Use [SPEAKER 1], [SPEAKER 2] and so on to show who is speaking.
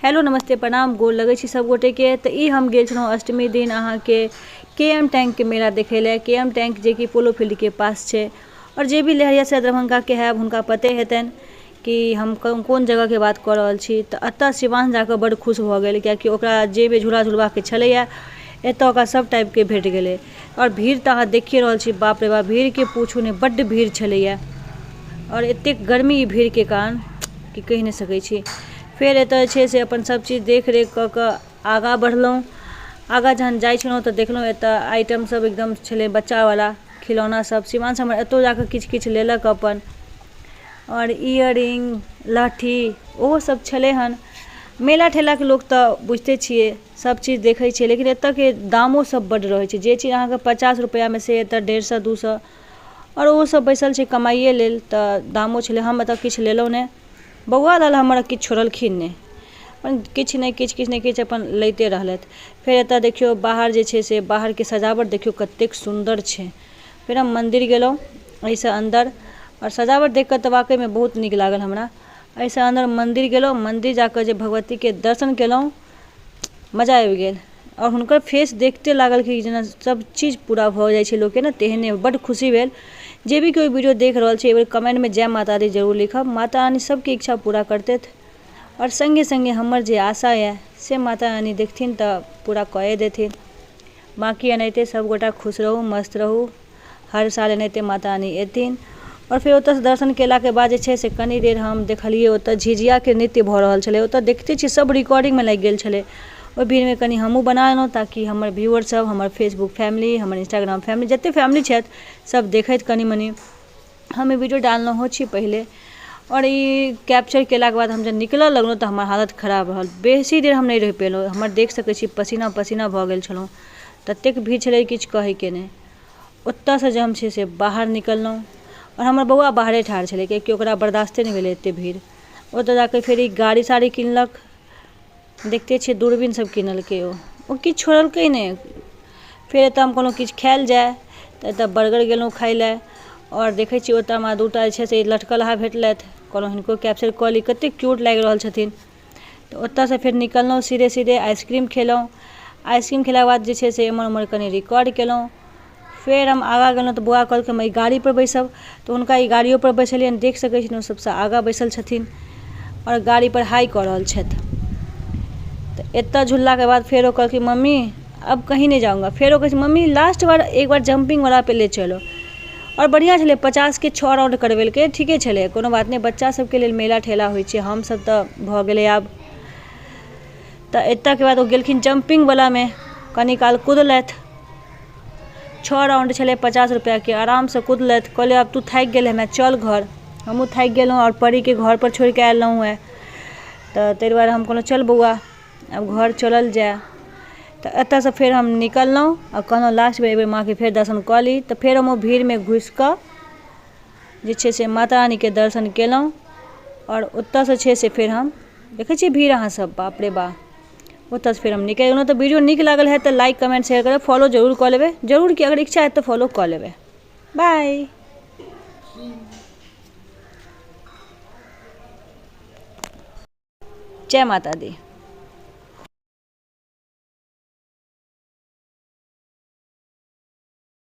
[SPEAKER 1] Hello नमस्ते प्रणाम गोर लगे छी सब गोटे के। तो हम गेल छलहुँ अष्टमी दिन अहाँ के KM टैंक के मेला देखे ले। KM टैंक जे कि पोलो फील्ड के पास है। और जे भी लहरिया से दरभंगा के है उनका पते हेतन कि हम कौन जगह के बात कर रहल छी। तो अतः शिवांश जाकर बड़ खुश भ गेल कियाकि ओकरा जे भी झूला झुलवा के छलैया एतऽ ओकरा सब टाइप के भेट गेलै। और भीड़ तो अहाँ देखिए रहल छी, बाप रे बाप भीड़ के पूछू नहीं, बड्ड भीड़ छलैया। और एतेक गर्मी भीड़ के कारण कि कहि नहीं सकै छी। फिर एतऽ छै से अपन सब चीज देख रेख कऽ कऽ आगाँ बढ़लहुँ। आगाँ जहन जाइ छलहुँ तऽ देखलहुँ एतऽ आइटम सब एकदम छलै बच्चावाला खिलौना सब। शिवांश हमर एतौ जाकऽ किछु किछु लेलक अपन। और इयररिंग लहठी ओहो सब छलै हन। मेला ठेलाके लोक तऽ बुझिते छियै सब चीज देखै छै, लेकिन एतऽ के दामो सब बड्ड रहै छै। जे चीज अहाँके 50 रुपैआमे से एतऽ 150 200। और ओहो सब बैसल छै कमाइए लेल तऽ दामो छलै। हम एतऽ किछु लेलहुँ नहि, बौआ लाल हमर किछु छोड़लखिन नहि, अपन किछु नहि किछु अपन लैते रहलथि। फेर एतऽ देखियौ बाहर जे छै से बाहरके सजावट देखियौ कतेक सुन्दर छै। फेर हम मन्दिर गेलहुँ एहिसँ अन्दर, और सजावट देख कऽ तऽ वाकईमे बहुत नीक लागल हमरा। एहिसँ अन्दर मन्दिर गेलहुँ, मन्दिर जाकऽ जे भगवतीके दर्शन केलहुँ मजा आबि गेल। और हुनकर फेस देखते लागल कि जेना सब चीज पूरा भऽ जाइ छै लोकके ने, तेहने बड्ड खुशी भेल। जे भी कोई वीडियो देख रहल छै एक बेर कमेंटमे जय माता दी जरूर लिखब। माता रानी सबके इच्छा पूरा करतथि। और संगे संगे हमर जे आशा है से माता रानी देखथिन तऽ पूरा कए देथिन। बाकी एनाहिते सब गोटा खुश रहू मस्त रहू, हर साल एनाहिते माता रानी एथिन। और फिर ओतऽ दर्शन केलाके बाद जे छै से कनी देर हम देखलिए ओतऽ झिझियाके नृत्य भऽ रहल छलै। ओतऽ देखते छी सब रिकॉर्डिंगमे लागि गेल छलै। ओहि भीड़मे कनी हमहूँ बना लेलहुँ ताकि हमर व्यूअर सब, हमर फेसबुक फैमिली, हमर इंस्टाग्राम फैमिली, जतेक फैमिली छथि सब देखैत कनी मनी। हम ई वीडियो डाललहुँ छी पहिले। और ई कैप्चर केलाके बाद हम जब निकलऽ लगलहुँ तऽ हमर हालत खराब रहल। बेसी देर हम नहीं रहि पेलहुँ, हमर देख सकै छी पसीना पसीना भऽ गेल छलहुँ। ततेक भीड़ छलै किछु कहैके नहि। ओतऽसँ जे हम छै से बाहर निकललहुँ, और हमर बौआ बाहरे ठाढ़ छलै कियाकि ओकरा बर्दाश्ते नहीं भेलै एतेक भीड़। ओतऽ जाकऽ फेर ई गाड़ी साड़ी किनलक, देखते छियै दूरबीन सब किनलकै। ओ किछु छोड़लकै नहि। फेर एतऽ हम कहलहुँ किछु खायल जाय तऽ एतऽ बर्गर गेलहुँ खाय लए। और देखै छी ओतऽ हमरा दूटा जे छै से लटकलहा भेटलथि, कहलहुँ हिनको कैप्चर कऽ ली, कतेक क्यूट लागि रहल छथिन। तऽ ओतऽसँ फेर निकललहुँ सीधे सीधे आइसक्रीम खेलहुँ। आइसक्रीम खेलाके बाद जे छै से एम्हर ओम्हर कनी रिकॉर्ड केलहुँ। फेर हम आगाँ गेलहुँ तऽ बौआ कहलकै हम ई गाड़ीपर बैसब, तऽ हुनका ई गाड़ियोपर बैसलियनि। देख सकै छी ओ सबसँ आगाँ बैसल छथिन और गाड़ीपर हाई कऽ रहल छथि। तऽ एतऽ झुललाके बाद फेर ओ कहलखिन मम्मी अब कहीं नहीं जाऊँगा। फेर ओ कहै छै मम्मी लास्ट बार एक बार जंपिंग वाला पे ले चलो। और बढ़िया छलै, 50 के 6 राउंड करवेलकै, ठीके छलै, कोनो बात नहीं। बच्चा सबके लेल मेला ठेला होइ छै, हमसब तऽ भऽ गेलै आब। तऽ एतऽ के बाद ओ गेलखिन जंपिंग वालामे, कनी काल कुदलथि। 6 राउंड छलै 50 रुपैआके, आरामसँ कुदलथि। कहलियै आब तू थाकि गेल हेमे चल घर। हमहूँ थाकि गेलहुँ और परीके घरपर छोड़ि कऽ आयल रहौं। तऽ ताहि दुआरे हम कहलहुँ चल बौआ अब घर चलल जाय। तऽ एतऽसँ फेर हम निकललहुँ और कहलहुँ लास्ट बेर एहि बेर माँके फेर दर्शन कऽ ली। तऽ फेर हम ओ भीड़मे घुसि कऽ जे छै से माता रानीके दर्शन केलहुँ। और ओतऽसँ छै से फेर हम देखै छियै भीड़ अहाँ सब, बाप रे बाप। ओतऽसँ फेर हम निकलि गेलहुँ। तऽ वीडियो नीक लागल है तऽ लाइक कमेंट शेयर करब, फॉलो जरूर कऽ लेबै, जरूर कि अगर इच्छा है तऽ फॉलो कऽ लेबै। बाय। जय माता दी।